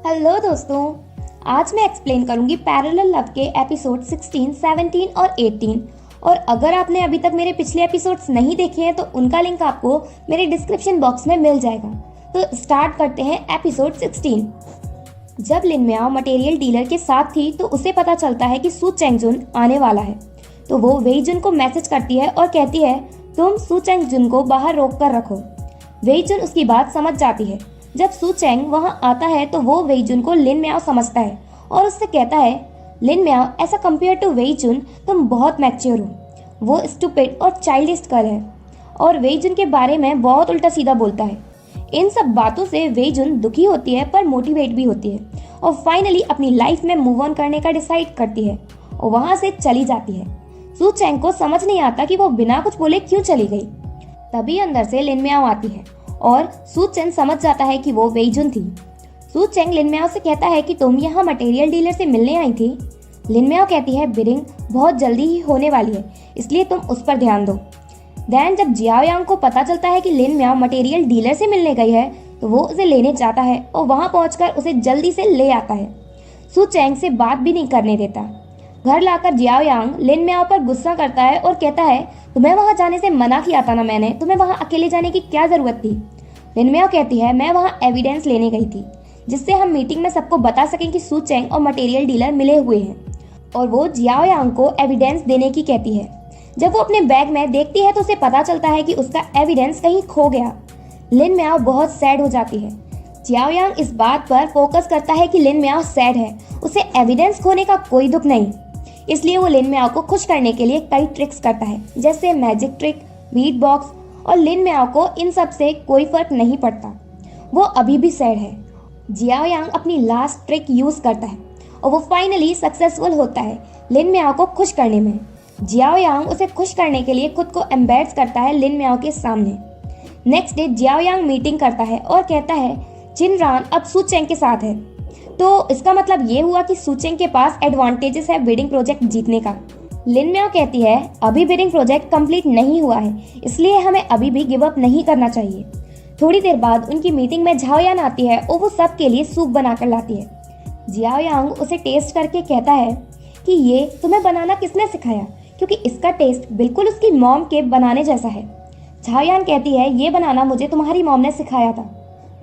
Hello दोस्तों, आज मैं एक्सप्लेन करूंगी पैरेलल लव के एपिसोड 16, 17 और 18। और अगर आपने अभी तक मेरे पिछले एपिसोड्स नहीं देखे हैं तो उनका लिंक आपको मेरे डिस्क्रिप्शन बॉक्स में मिल जाएगा। तो स्टार्ट करते हैं एपिसोड 16। जब लिन मियाओ मटेरियल डीलर के साथ थी तो उसे पता चलता है कि सू चेंगजुन आने वाला है। तो वो वेईजुन को मैसेज करती है और कहती है तुम सू चेंगजुन को बाहर रोक कर रखो। वेईजुन उसकी बात समझ जाती है। जब सू चेंग वहां आता है तो वो वेईजुन को लिन मियाओ समझता है और उससे कहता है लिन मियाओ ऐसा कंपेयर टू वेईजुन तुम बहुत मैच्योर हो। वो स्टूपिड और चाइल्डिश गर्ल है और वेईजुन के बारे में बहुत उल्टा सीधा बोलता है। इन सब बातों से वेईजुन दुखी होती है पर मोटिवेट भी होती है और फाइनली अपनी लाइफ में मूव ऑन करने का डिसाइड करती है और वहां से चली जाती है। सू चेंग को समझ नहीं आता कि वो बिना कुछ बोले क्यों चली गई। तभी अंदर से लिन मियाओ आती है और सू चेंग समझ जाता है कि वो वेईजुन थी। सू चेंग लिन मियाओ से कहता है कि तुम यहाँ मटेरियल डीलर से मिलने आई थी। लिन मियाओ कहती है बिडिंग बहुत जल्दी ही होने वाली है इसलिए तुम उस पर ध्यान दो। देन जब जियाओ यांग को पता चलता है कि लिन मियाओ मटेरियल डीलर से मिलने गई है तो वो उसे लेने जाता है और वहां पहुंचकर उसे जल्दी से ले आता है। सू चेंग से बात भी नहीं करने देता। घर लाकर जियाओ यांग लिन मियाओ पर गुस्सा करता है और कहता है तुम्हें वहां जाने से मना किया था ना मैंने, तुम्हें वहां अकेले जाने की क्या जरूरत थी। लिन मियाओ कहती है मैं वहां एविडेंस लेने गई थी जिससे हम मीटिंग में सबको बता सकें कि सू चेंग और मटेरियल डीलर मिले हुए हैं। और वो जियाओ यांग को एविडेंस देने की कहती है। जब वो अपने बैग में देखती है तो उसे पता चलता है कि उसका एविडेंस कहीं खो गया। लिन मियाओ बहुत सैड हो जाती है। जियाओ यांग इस बात पर फोकस करता है कि लिन मियाओ सैड है, उसे एविडेंस खोने का कोई दुख नहीं। इसलिए वो लिन मियाओ को खुश करने के लिए कई ट्रिक्स करता है जैसे मैजिक ट्रिक, बीट बॉक्स, और लिन मियाओ को इन सब से कोई फर्क नहीं पड़ता। वो अभी भी सैड है। जियाओ यांग अपनी लास्ट ट्रिक यूज करता है और वो फाइनली सक्सेसफुल होता है लिन मियाओ को खुश करने में। जियाओ यांग उसे खुश करने के लिए खुद को एम्बैरेस करता है लिन मियाओ के सामने। नेक्स्ट डे जियाओ यांग मीटिंग करता है और कहता है चिनरान अब सू चेंग के साथ है। तो इसका मतलब ये हुआ कि सू चेंग के पास एडवांटेजेस है बिडिंग प्रोजेक्ट जीतने का। लिन मियाओ कहती है अभी बिडिंग प्रोजेक्ट कंप्लीट नहीं हुआ है इसलिए हमें अभी भी गिव अप नहीं करना चाहिए। थोड़ी देर बाद उनकी मीटिंग में झाओ यान आती है और वो सब के लिए सूप बनाकर लाती है। जियाओ यांग उसे टेस्ट करके कहता है कि ये तुम्हें बनाना किसने सिखाया, क्योंकि इसका टेस्ट बिल्कुल उसकी मॉम के बनाने जैसा है। झाओ यान कहती है ये बनाना मुझे तुम्हारी मॉम ने सिखाया था।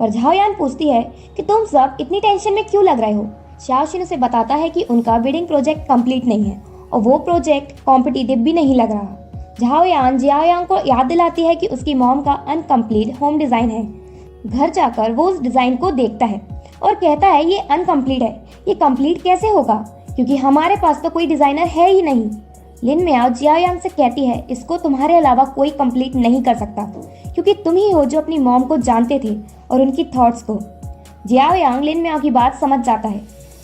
पर झाओ यान पूछती है कि तुम सब इतनी टेंशन में क्यों लग रहे हो। शाओशिन उसे बताता है कि उनका बिडिंग प्रोजेक्ट कंप्लीट नहीं है और वो प्रोजेक्ट कॉम्पिटिटिव भी नहीं लग रहा। झाओ यान जियाओ यांग को याद दिलाती है कि उसकी मॉम का अनकम्प्लीट होम डिजाइन है। घर जाकर वो उस डिजाइन को देखता है और कहता है ये अनकम्प्लीट है, ये कंप्लीट कैसे होगा क्योंकि हमारे पास तो कोई डिजाइनर है ही नहीं। लिन मियाओ जियाओ यांग से कहती है इसको तुम्हारे अलावा कोई कंप्लीट नहीं कर सकता क्योंकि तुम ही हो जो अपनी मॉम को जानते थे और उनकी थॉट्स को। जियाओ यांग लिन मियाओ की बात समझ जाता है।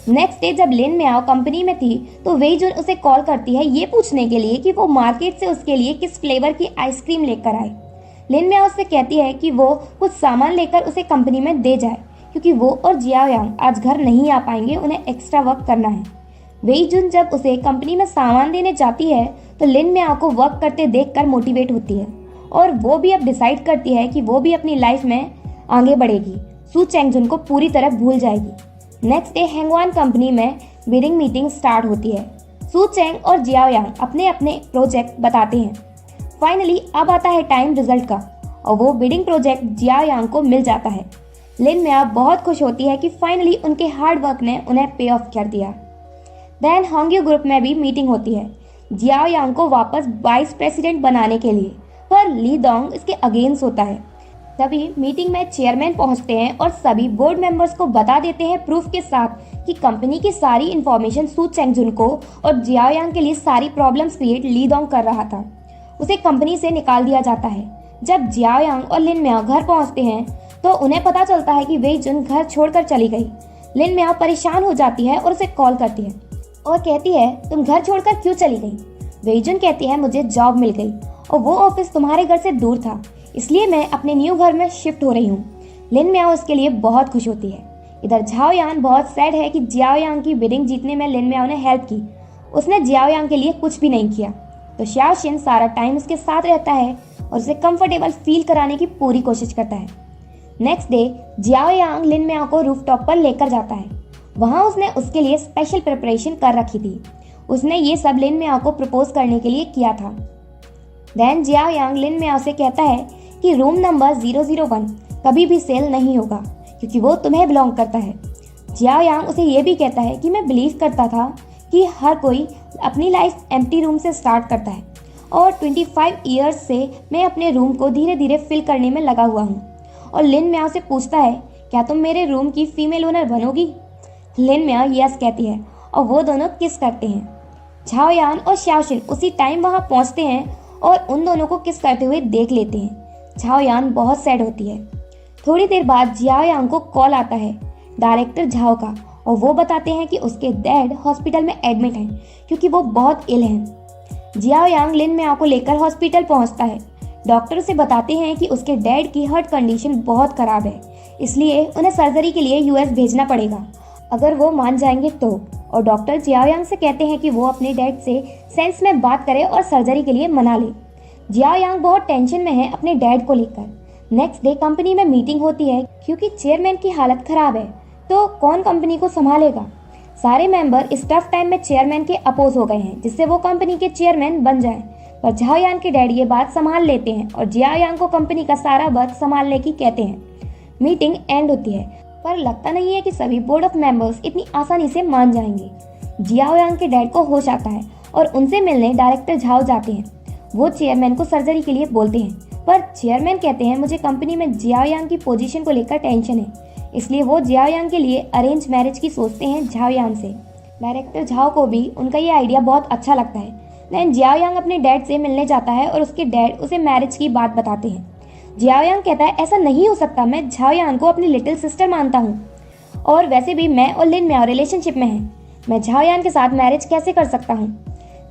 नेक्स्ट डे जब लिन मियाओ कंपनी में थी तो वेईजुन उसे कॉल करती है ये पूछने के लिए कि वो मार्केट से उसके लिए किस फ्लेवर की आइसक्रीम लेकर आए। लिन मियाओ उससे कहती है कि वो कुछ सामान लेकर उसे कंपनी में दे जाए क्योंकि वो और जियाओ यांग आज घर नहीं आ पाएंगे, उन्हें एक्स्ट्रा वर्क करना है। वेईजुन जब उसे कंपनी में सामान देने जाती है तो लिन मियाओ को वर्क करते देखकर मोटिवेट होती है और वो भी अब डिसाइड करती है कि वो भी अपनी लाइफ में आगे बढ़ेगी, सू चेंगजुन को पूरी तरह भूल जाएगी। नेक्स्ट डे हैंगवान कंपनी में बिडिंग मीटिंग स्टार्ट होती है। सू चेंग और जियाओ यांग अपने अपने प्रोजेक्ट बताते हैं। फाइनली अब आता है टाइम रिजल्ट का और वो बिडिंग प्रोजेक्ट जियाओ यांग को मिल जाता है। लिन मियाओ बहुत खुश होती है कि फाइनली उनके हार्ड वर्क ने उन्हें पे ऑफ कर दिया। देन होंग्यू ग्रुप में भी मीटिंग होती है जियाओ यांग को वापस वाइस प्रेसिडेंट बनाने के लिए, पर ली दोंग इसके अगेंस्ट होता है। तभी मीटिंग में चेयरमैन पहुंचते हैं और सभी बोर्ड मेंबर्स को बता देते हैं प्रूफ के साथ कि कंपनी की सारी इंफॉर्मेशन सू चेंगजुन को और जियाओ यांग के लिए सारी प्रॉब्लम्स क्रिएट ली दोंग कर रहा था। उसे कंपनी से निकाल दिया जाता है। जब जियाओ यांग और लिन मियाओ घर पहुंचते हैं तो उन्हें पता चलता है कि वेईजुन घर छोड़कर चली गई। लिन मियाओ परेशान हो जाती है और उसे कॉल करती है और कहती है तुम घर छोड़कर क्यों चली गई। वेईजुन कहती है मुझे जॉब मिल गई और वो ऑफिस तुम्हारे घर से दूर था इसलिए मैं अपने न्यू घर में शिफ्ट हो रही हूँ। लिन मियाओ इसके लिए बहुत खुश होती है। इधर झाओ यान बहुत सैड है कि जियाओ यांग की बिडिंग जीतने में लिन मियाओ ने हेल्प की, उसने जियाओ यांग के लिए कुछ भी नहीं किया। तो शाओशिन सारा टाइम उसके साथ रहता है और उसे कंफर्टेबल फील कराने की पूरी कोशिश करता है। नेक्स्ट डे जियाओ यांग लिन मियाओ को रूफटॉप पर लेकर जाता है। वहाँ उसने उसके लिए स्पेशल प्रिपरेशन कर रखी थी। उसने ये सब लिन मियाओ को प्रपोज करने के लिए किया था। देन जियाओ यांग लिन मियाओ से कहता है कि रूम नंबर 001 कभी भी सेल नहीं होगा क्योंकि वो तुम्हें बिलोंग करता है। जियाओ यांग उसे ये भी कहता है कि मैं बिलीव करता था कि हर कोई अपनी लाइफ एम्प्टी रूम से स्टार्ट करता है और 25 ईयर्स से मैं अपने रूम को धीरे धीरे फिल करने में लगा हुआ हूँ। और लिन मियाओ से पूछता है क्या तुम मेरे रूम की फीमेल ओनर बनोगी। लिन मियाओ यस कहती है और वो दोनों किस करते हैं। झाओ यान और शाओशिन उसी टाइम वहाँ पहुँचते हैं और उन दोनों को किस करते हुए देख लेते हैं। झाओ यान बहुत सैड होती है। थोड़ी देर बाद जियाओ यांग को कॉल आता है डायरेक्टर झाओ का और वो बताते हैं कि उसके डैड हॉस्पिटल में एडमिट हैं क्योंकि वो बहुत इल हैं। जियाओ यांग लिन मियाओ को लेकर हॉस्पिटल पहुंचता है। डॉक्टर उसे बताते हैं कि उसके डैड की हार्ट कंडीशन बहुत खराब है, इसलिए उन्हें सर्जरी के लिए यूएस भेजना पड़ेगा अगर वो मान जाएंगे तो। और डॉक्टर जियाओ यांग से कहते हैं कि वो अपने डैड से सेंस में बात करे और सर्जरी के लिए मना ले। जियाओ यांग बहुत टेंशन में है अपने डैड को लेकर। नेक्स्ट डे कंपनी में मीटिंग होती है क्योंकि चेयरमैन की हालत खराब है तो कौन कंपनी को संभालेगा। सारे मेंबर इस टफ टाइम में चेयरमैन के अपोज हो गए हैं जिससे वो कंपनी के चेयरमैन बन जाएं। पर झाओ यान के डैड ये बात संभाल लेते हैं और जियाओ यांग को कंपनी का सारा वर्क संभालने की कहते हैं। मीटिंग एंड होती है पर लगता नहीं है कि सभी बोर्ड ऑफ मेंबर्स इतनी आसानी से मान जाएंगे। जियाओ यांग के डैड को होश आता है और उनसे मिलने डायरेक्टर झाओ जाते हैं। वो चेयरमैन को सर्जरी के लिए बोलते हैं पर चेयरमैन कहते हैं मुझे कंपनी में जियाओ यांग की पोजीशन को लेकर टेंशन है, इसलिए वो जियाओ यांग के लिए अरेंज मैरिज की सोचते हैं झाओ यान से। डायरेक्टर झाओ को भी उनका ये आइडिया बहुत अच्छा लगता है। देन जियाओ यांग अपने डैड से मिलने जाता है और उसके डैड उसे मैरिज की बात बताते हैं। जियाओ यांग कहता है ऐसा नहीं हो सकता, मैं झाओ यान को अपनी लिटिल सिस्टर मानता हूँ और वैसे भी मैं और लिन मियाओ रिलेशनशिप में हैं, मैं झाओ यान के साथ मैरिज कैसे कर सकता हूँ।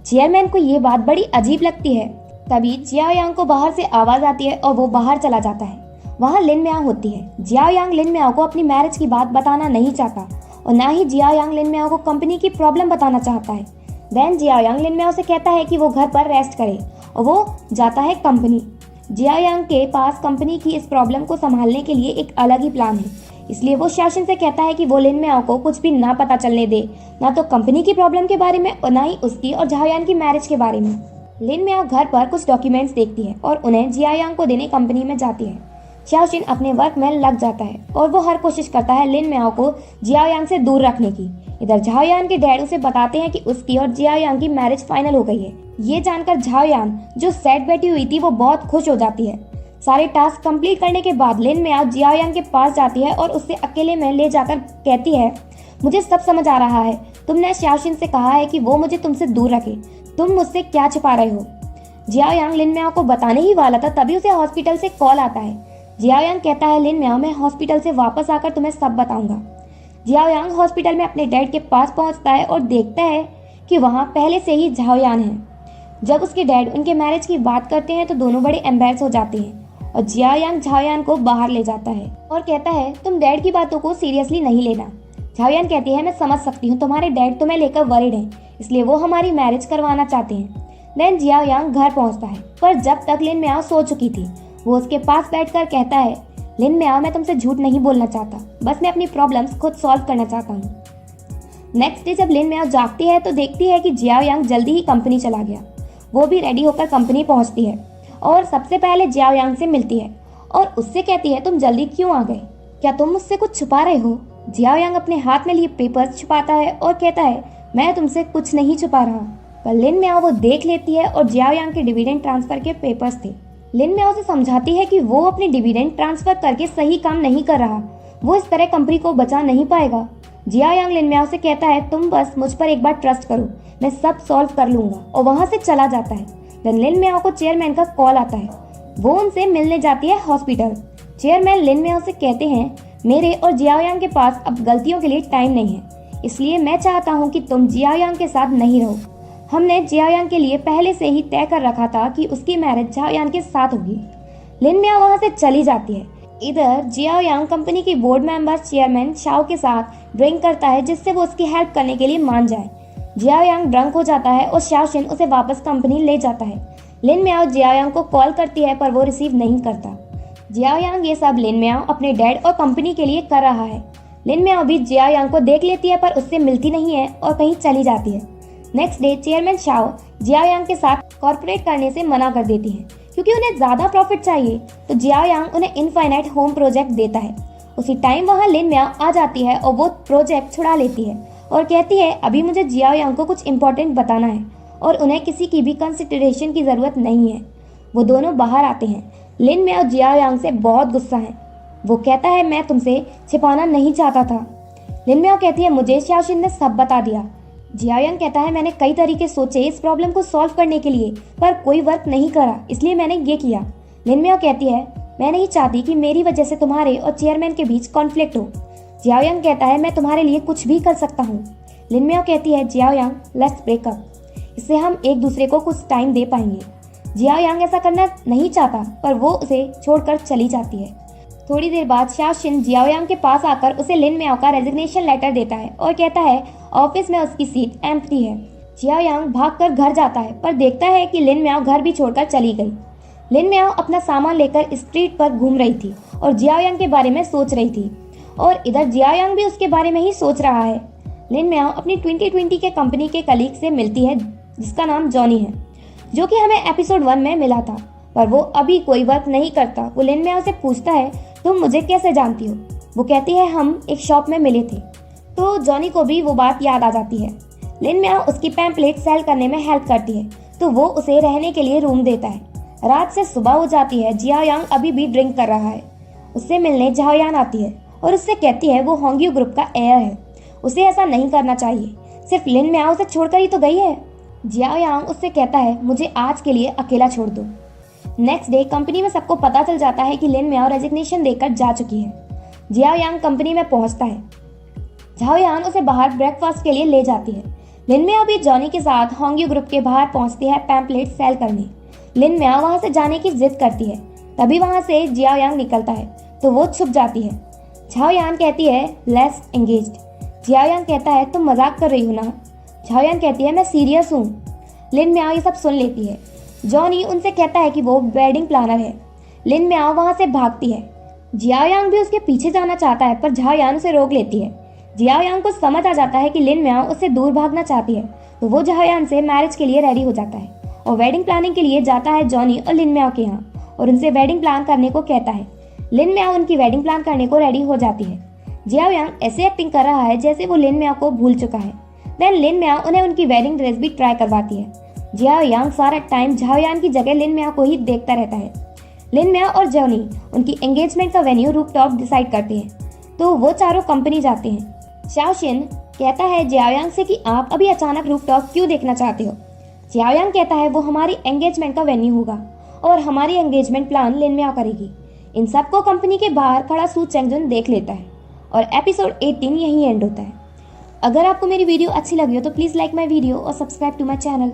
चेयरमैन को ये बात बड़ी अजीब लगती है। तभी जियाओ यांग को बाहर से आवाज आती है और वो बाहर चला जाता है। वहाँ लिन मियाओ होती है। जियाओ यांग लिन मियाओ को अपनी मैरिज की बात बताना नहीं चाहता और ना ही जियाओ यांग लिन मियाओ को कंपनी की प्रॉब्लम बताना चाहता है। देन जियाओ यांग लिन मियाओ से कहता है कि वो घर पर रेस्ट करे और वो जाता है कंपनी। जियाओ यांग के पास कंपनी की इस प्रॉब्लम को संभालने के लिए एक अलग ही प्लान है, इसलिए वो शाओशिन से कहता है कि वो लिन मियाओ को कुछ भी ना पता चलने दे, ना तो कंपनी की प्रॉब्लम के बारे में और ना ही उसकी और झाओ यान की मैरिज के बारे में। लिन मियाओ घर पर कुछ डॉक्यूमेंट्स देखती है और उन्हें जियाओ यांग को देने कंपनी में जाती है। शाओशिन अपने वर्क में लग जाता है और वो हर कोशिश करता है लिन मियाओ को जियाओ यांग से दूर रखने की। इधर झाओ यान के डैड उसे बताते हैं कि उसकी और जियाओ यांग की मैरिज फाइनल हो गई है। ये जानकर झाओ यान जो सैड बैठी हुई थी वो बहुत खुश हो जाती है। सारे टास्क कंप्लीट करने के बाद लिन मियाओ जियाओ यांग के पास जाती है और उससे अकेले में ले जाकर कहती है मुझे सब समझ आ रहा है, तुमने शाओशिन से कहा है कि वो मुझे तुमसे दूर रखे, तुम मुझसे क्या छिपा रहे हो। जियाओ यांग लिन मियाओ को बताने ही वाला था तभी उसे हॉस्पिटल से कॉल आता है। जियाओ यांग कहता है लिन मियाओ मैं हॉस्पिटल से वापस आकर तुम्हें सब बताऊंगा। जियाओ यांग हॉस्पिटल में अपने डैड के पास पहुंचता है और देखता है कि वहाँ पहले से ही झाओ यान है। जब उसके डैड उनके मैरिज की बात करते हैं तो दोनों बड़े एम्बैरस हो जाते हैं और जियाओ यांग झाओ यान को बाहर ले जाता है और कहता है तुम डैड की बातों को सीरियसली नहीं लेना। झाओ यान कहती है मैं समझ सकती हूँ, तुम्हारे डैड तुम्हें लेकर वरिड हैं, इसलिए वो हमारी मैरिज करवाना चाहते हैं। देन जियाओ यांग घर पहुंचता है पर जब तक लिन मियाओ सो चुकी थी वो उसके पास बैठकर कहता है लिन मियाओ मैं तुमसे झूठ नहीं बोलना चाहता, बस मैं अपनी प्रॉब्लम्स खुद सॉल्व करना चाहता हूँ। नेक्स्ट डे जब लिन मियाओ जागती है तो देखती है कि जियाओ यांग जल्दी ही कंपनी चला गया। वो भी रेडी होकर कंपनी पहुंचती है और सबसे पहले जियाओ यांग से मिलती है और उससे कहती है तुम जल्दी क्यों आ गए, क्या तुम मुझसे कुछ छुपा रहे हो। जियाओ यांग अपने हाथ में लिए पेपर्स छुपाता है और कहता है मैं तुमसे कुछ नहीं छुपा रहा। पर लिन मियाओ वो देख लेती है और जियाओ यांग के डिविडेंड ट्रांसफर के पेपर्स थे। लिन मियाओ से समझाती है कि वो अपने डिविडेंड ट्रांसफर करके सही काम नहीं कर रहा, वो इस तरह कंपनी को बचा नहीं पाएगा। जियाओ यांग लिन मियाओ से कहता है तुम बस मुझ पर एक बार ट्रस्ट करो, मैं सब सॉल्व कर लूंगा और वहां से चला जाता है। देन लिन मियाओ को चेयरमैन का कॉल आता है, वो उनसे मिलने जाती है हॉस्पिटल। चेयरमैन लिन मियाओ से कहते हैं मेरे और जियाओ यांग के पास अब गलतियों के लिए टाइम नहीं है, इसलिए मैं चाहता हूँ कि तुम जियाओ यांग के साथ नहीं रहो। हमने जियाओ यांग के लिए पहले से ही तय कर रखा था कि उसकी मैरिज झाओ यांग के साथ होगी। लिन मियाओ वहां से चली जाती है। इधर जियाओ यांग कंपनी की बोर्ड मेंबर चेयरमैन शाओ के साथ ड्रिंक करता है जिससे वो उसकी हेल्प करने के लिए मान जाए। जियाओ यांग ड्रंक हो जाता है और शाओशिन उसे वापस कंपनी ले जाता है। लिन मियाओ जियाओ यांग को कॉल करती है पर वो रिसीव नहीं करता। जियाओ यांग ये सब लिन मियाओ अपने डैड और कंपनी के लिए कर रहा है। लिन मियाओ भी जियाओ यांग को देख लेती है पर उससे मिलती नहीं है और कहीं चली जाती है। Next day chairman Shao Jiao Yang के साथ कॉर्पोरेट करने से मना कर देती है क्योंकि उन्हें ज्यादा प्रॉफिट चाहिए, तो जियाओ यांग उन्हें इनफाइनाइट होम प्रोजेक्ट देता है। उसी टाइम वहाँ लिन मियाओ आ जाती है और वो प्रोजेक्ट छुड़ा लेती है और कहती है अभी मुझे जियाओ यांग को कुछ इम्पोर्टेंट बताना है और उन्हें किसी की भी कंसिडरेशन की जरूरत नहीं है। वो दोनों बाहर आते हैं। लिन मियाओ जियाओ यांग से बहुत गुस्सा है। वो कहता है मैं तुमसे छिपाना नहीं चाहता था। लिन मियाओ कहती है मुझे शाओशिन ने सब बता दिया। जियाओ यांग कहता है मैंने कई तरीके सोचे इस प्रॉब्लम को सॉल्व करने के लिए पर कोई वर्क नहीं करा, इसलिए मैंने ये किया। लिन मियाओ कहती है मैं नहीं चाहती कि मेरी वजह से तुम्हारे और चेयरमैन के बीच कॉन्फ्लिक्ट हो। जियाओ यांग कहता है मैं तुम्हारे लिए कुछ भी कर सकता हूँ। लिन मियाओ कहती है Jiao Yang let's break up, इससे हम एक दूसरे को कुछ टाइम दे पाएंगे। जियाओ यांग ऐसा करना नहीं चाहता पर वो उसे छोड़कर चली जाती है। थोड़ी देर बाद शाओशिन जियाओ यांग के पास आकर उसे लिन मियाओ का रेजिग्नेशन लेटर देता है और कहता है ऑफिस में उसकी सीट एम्प्टी है। जियाओ यांग भागकर घर जाता है पर देखता है कि लिन मियाओ घर भी छोड़कर चली गई। लिन मियाओ अपना सामान लेकर स्ट्रीट पर घूम रही थी और जियाओ यांग के बारे में सोच रही थी और इधर जियाओ यांग भी उसके बारे में ही सोच रहा है। लिन मियाओ अपनी 2020 के कंपनी के कलीग से मिलती है जिसका नाम जॉनी है, जो कि हमें एपिसोड 1 में मिला था, पर वो अभी कोई वर्क नहीं करता। वो लिन मियाओ से पूछता है तुम मुझे कैसे जानती हो? वो कहती है हम एक शॉप में मिले थे। तो जॉनी को भी वो बात याद आ जाती है। लिन मियाओ उसकी पैम्पलेट सेल करने में हेल्प करती है तो वो उसे रहने के लिए रूम देता है। रात से सुबह हो जाती है। जियाओ यांग अभी भी ड्रिंक कर रहा है। उससे मिलने जियाओ यांग आती है और उससे कहती है वो होंग्यू ग्रुप का एयर है, उसे ऐसा नहीं करना चाहिए, सिर्फ लिन मियाओ उसे छोड़कर ही तो गई है। जियाओ यांग उससे कहता है मुझे आज के लिए अकेला छोड़ दो। नेक्स्ट डे कंपनी में सबको पता चल जाता है कि लिन मियाओ रेजिग्नेशन देकर जा चुकी है। जियाओ यांग कंपनी में पहुंचता है। जियाओ यांग उसे बाहर ब्रेकफास्ट के लिए ले जाती है। लिन मियाओ भी जॉनी के साथ होंग्यू ग्रुप के बाहर पहुंचती है पैम्पलेट सेल करने। लिन मियाओ वहां से जाने की जिद करती है, तभी वहां से जियाओ यांग निकलता है तो वो छुप जाती है। जियाओ यांग कहती है लेट्स एंगेज्ड। जियाओ यांग कहता है तुम मजाक कर रही हो ना? जियाओ यांग कहती है मैं सीरियस हूँ। लिन मियाओ ये सब सुन लेती है। जॉनी उनसे कहता है कि वो वेडिंग प्लानर है। लिन मियाओ वहां से भागती है। जियाओ यांग भी उसके पीछे जाना चाहता है पर जियाओ यांग उसे रोक लेती है। जियाओ यांग को समझ आ जाता है कि लिन मियाओ उससे दूर भागना चाहती है तो वो जियाओ यांग से मैरिज के लिए रेडी हो जाता है और वेडिंग प्लानिंग के लिए जाता है जॉनी और लिन मियाओ के यहाँ और उनसे वेडिंग प्लान करने को कहता है। लिन मियाओ उनकी वेडिंग प्लान करने को रेडी हो जाती है। जियाओ यांग ऐसे एक्टिंग कर रहा है जैसे वो लिन मियाओ को भूल चुका है। देन लिन मियाओ उन्हें उनकी वेडिंग ड्रेस भी ट्राई करवाती है। जियाओ यांग सारा टाइम जियाओ यांग की जगह लिन मियाओ को ही देखता रहता है। लिन मियाओ और जॉनी उनकी एंगेजमेंट का वेन्यू रूफटॉप डिसाइड करते हैं तो वो चारों कंपनी जाते हैं। शाओशिन कहता है जियाओ यांग से कि आप अभी अचानक रूफटॉप क्यों देखना चाहते हो? जियाओ यांग कहता है वो हमारी एंगेजमेंट का वेन्यू होगा और हमारी एंगेजमेंट प्लान लिन मियाओ करेगी। इन सबको कंपनी के बाहर खड़ा सू चेंगजुन देख लेता है और एपिसोड 18 यहीं एंड होता है। अगर आपको मेरी वीडियो अच्छी लगी हो तो प्लीज़ लाइक माई वीडियो और सब्सक्राइब टू माई चैनल।